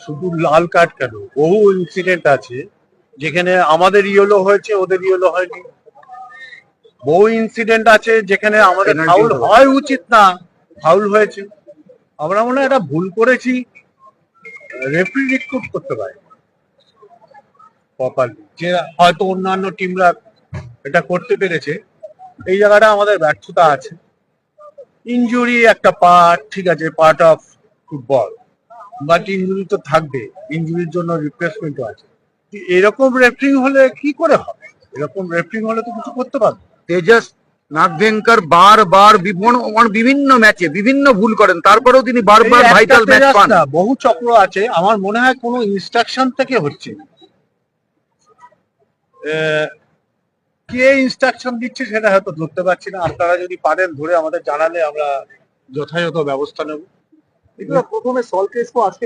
শুধু লাল কার্ড কেন, বহু ইনসিডেন্ট আছে যেখানে আমাদের ইয়েলো হয়েছে, ওদের ইয়েলো হয়নি। বহু ইনসিডেন্ট আছে যেখানে আমাদের Penalty ফাউল হতে পারে। হয় উচিত না, ফাউল হয়েছে। আমরা মনে হয় এটা ভুল করেছি, রেফারি রিক্রুট করতে পারে প্রপারলি, যে হয়তো অন্যান্য টিমরা এটা করতে পেরেছে। এই জায়গাটা আমাদের ব্যর্থতা আছে। ইনজুরি একটা পার্ট, ঠিক আছে, part of football, but injury তো থাকবে, ইনজুরির জন্য রিপ্লেসমেন্টও আছে। এরকম রেফারিং হলে কি করে হবে? এরকম রেফারিং হলে তো কিছু করতে পারবে। তেজস নাগভেঙ্কর বারবার বিভিন্ন ম্যাচে বিভিন্ন ভুল করেন, তারপরেও তিনি বারবার এই একটা ভাইটাল ম্যাচ তেজাস পান। না, বহু চক্র আছে। আমার মনে হয় কোনো ইনস্ট্রাকশন থেকে হচ্ছে। কে ইনস্ট্রাকশন দিচ্ছে সেটা হয়তো ধরতে পারছি না। আপনারা যদি পারেন ধরে আমাদের জানালে আমরা যথাযথ ব্যবস্থা নেব। প্রথমে সল্ট কেস আজকে